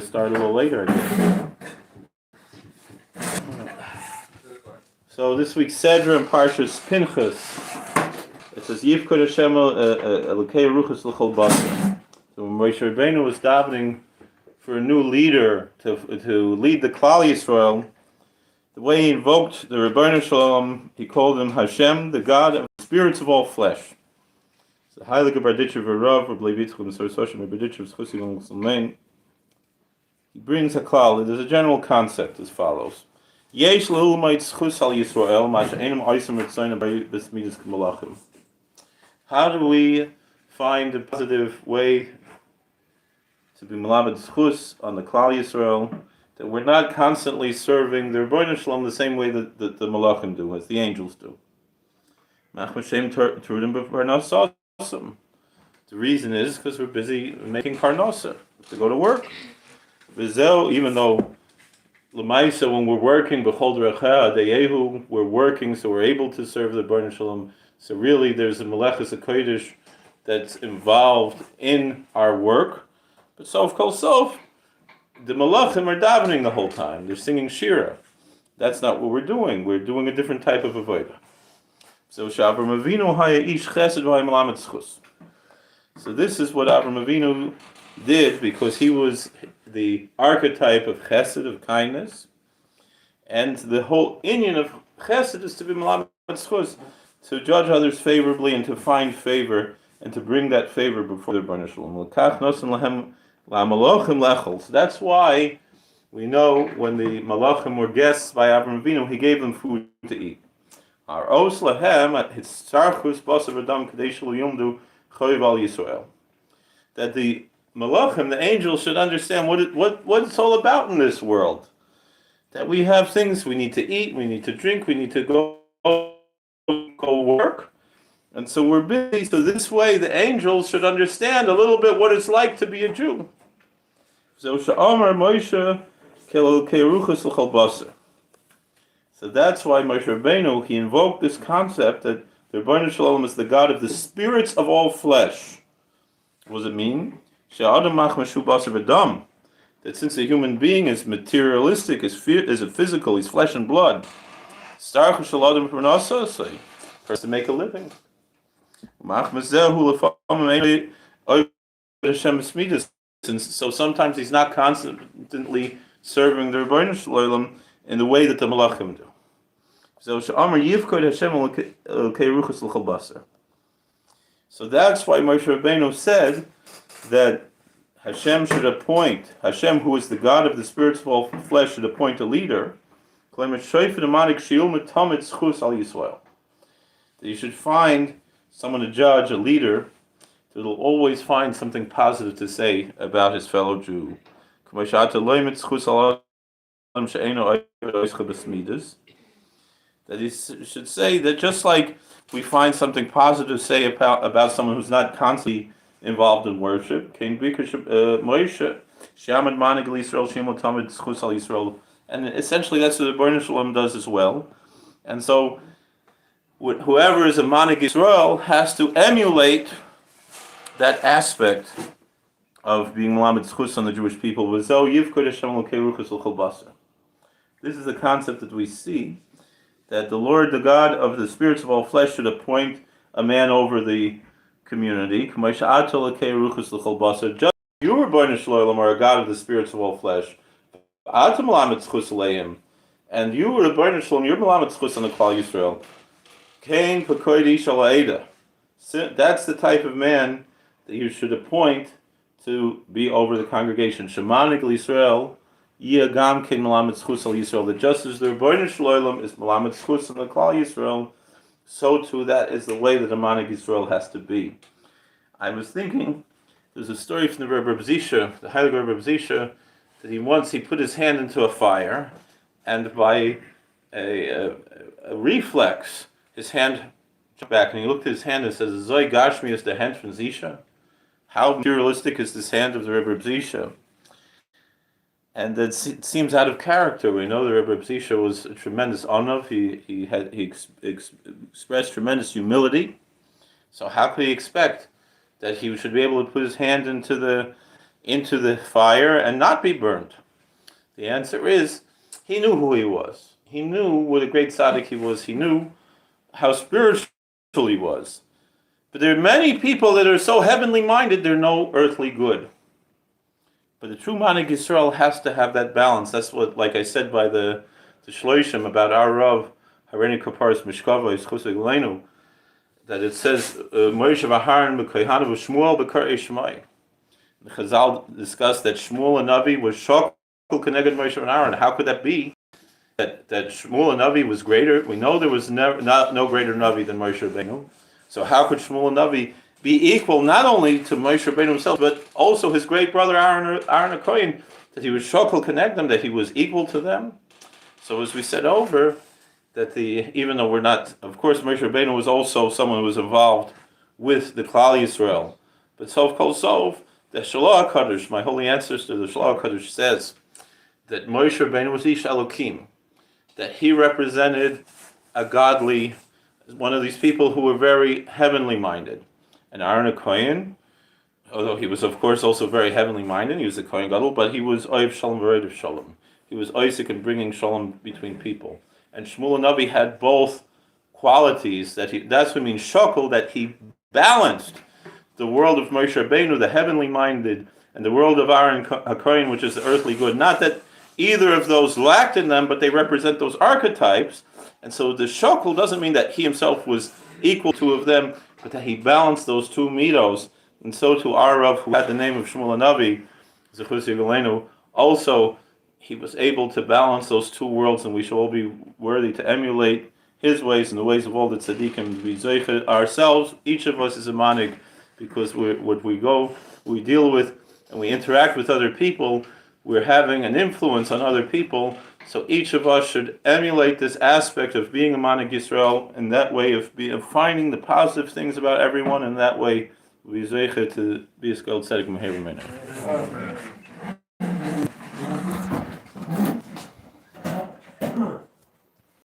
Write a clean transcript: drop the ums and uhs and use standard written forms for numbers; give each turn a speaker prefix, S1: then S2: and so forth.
S1: start a little later again. So this week's Sedra in Parshas Pinchas, it says Yivkod Hashem Elokei Ruchos L'chol Basar. So when Moshe Rabbeinu was davening for a new leader to lead the Klal Yisrael, the way he invoked the Rebbeinu Shalom, he called him Hashem, the God of the spirits of all flesh. So Heilige Barditcher V'Rav, Rabbi Levi Tzchum Sarsoshim Barditcher V'Schusi L'Salmein. He brings a klal. There's a general concept as follows: Yesh le'ulamait schus al Yisrael ma she'enim oisem ritzoyin b'smidas k'malachim. How do we find a positive way to be malamed schus on the Klal Yisrael, that we're not constantly serving the Rebbeinu Shalom the same way that the malachim do, as the angels do? The reason is because we're busy making parnasa to go to work. Even though Lamaisa, when we're working, we're working, so we're able to serve the Rebbeinu Shalom. So really, there's a Melechus HaKodesh that's involved in our work. But sof kol sof, the Malachim are davening the whole time. They're singing Shira. That's not what we're doing. We're doing a different type of avodah. So Avram Avinu haya ish chesed v'haya melamed zchus. So this is what Avram Avinu did, because he was the archetype of chesed, of kindness, and the whole inyan of chesed is to be melamed zchus, to judge others favorably and to find favor and to bring that favor before the Rebbeinu Shalom. So that's why we know when the malachim were guests by Avram Avinu, he gave them food to eat. That the malachim, the angels, should understand what it's all about in this world. That we have things we need to eat, we need to drink, we need to go work. And so we're busy. So this way the angels should understand a little bit what it's like to be a Jew. So that's why Moshe Rabbeinu, he invoked this concept that the Rebbeinu Shalom is the God of the spirits of all flesh. What does it mean? That since a human being is materialistic, is a physical, he's flesh and blood, first to make a living. And so sometimes he's not constantly serving the Rebbeinu Shalom in the way that the Malachim do. So that's why Moshe Rabbeinu said that Hashem should appoint, Hashem, who is the God of the spirits of all flesh, should appoint a leader. That you should find someone to judge, a leader, that will always find something positive to say about his fellow Jew. That he should say that just like we find something positive to say about someone who's not constantly involved in worship, and essentially that's what the Rebbeinu Shalom does as well. And so whoever is a Manig Yisrael has to emulate that aspect of being Melamed Zchus on the Jewish people. This is the concept that we see, that the Lord, the God of the spirits of all flesh, should appoint a man over the community. Just you, Rebbeinu Shalom, are a God of the spirits of all flesh. And you, Rebbeinu Shalom, you're Melamed Zchus on the Klal Yisrael. That's the type of man that you should appoint to be over the congregation. Shemanik Yisrael, Yagam King Melamed Zchus al Yisrael. That just as the Rebbeinu Shalom is Melamed Zchus on the Klal Yisrael, so too that is the way that a Manig Yisrael has to be. I was thinking, there's a story from the Rebbe Zisha, the Heilige Rebbe Zisha, that he put his hand into a fire, and by a reflex, his hand jumped back, and he looked at his hand and says, Zoi Gashmi is the hand from Zisha. How materialistic is this hand of the Rebbe Zisha? And it seems out of character. We know the Rebbe Zisha was a tremendous onav. He expressed tremendous humility. So how could he expect that he should be able to put his hand into into the fire and not be burned? The answer is, he knew who he was. He knew what a great tzaddik he was. He knew how spiritual he was. But there are many people that are so heavenly minded, they're no earthly good. But the true Manik Yisrael has to have that balance. That's what, like I said by the Shloishim about our Rav, Hareni Kaparis Mishkava, Yischusig Leinu, that it says, Moshe Vaharan B'Koyhanu V'Shmuel B'Kar Eshmai. The Chazal discussed that Shmuel and Navi was Shokul Keneged Moshe and Aaron. How could that be? That Shmuel and Navi was greater? We know there was no greater Navi than Moshe Rabbeinu. So how could Shmuel and Navi be equal not only to Moshe Rabbeinu himself, but also his great brother Aaron HaKohen, that he was Shokul Keneged, that he was equal to them? So as we said over, that even though we're not, of course, Moshe Rabbeinu was also someone who was involved with the Klal Yisrael. But Sof Kol Sof, the Shalach HaKadosh, my holy ancestor, the Shalach HaKadosh says that Moshe Rabbeinu was Ish Elokim, that he represented a godly, one of these people who were very heavenly minded. And Aaron HaKohen, although he was of course also very heavenly minded, he was a Kohen Gadol, but he was Oiv Shalom V'Oiv Shalom. He was Isaac in bringing Shalom between people. And Shmuel Navi had both qualities, that's what means Shokul, that he balanced the world of Moshe Rabbeinu, the heavenly minded, and the world of Aaron HaKohen, which is the earthly good. Not that either of those lacked in them, but they represent those archetypes. And so the Shokul doesn't mean that he himself was equal to of them, but that he balanced those two midos. And so to our Rav, who had the name of Shmuel Navi, Zechus Yigolenu, also he was able to balance those two worlds, and we should all be worthy to emulate his ways and the ways of all the tzaddikim. We zeicha ourselves, each of us is a manik, because what we deal with, and we interact with other people, we're having an influence on other people. So each of us should emulate this aspect of being a Manik Yisrael, in that way of finding the positive things about everyone, and that way we zeicha to be a skilled tzaddik meher.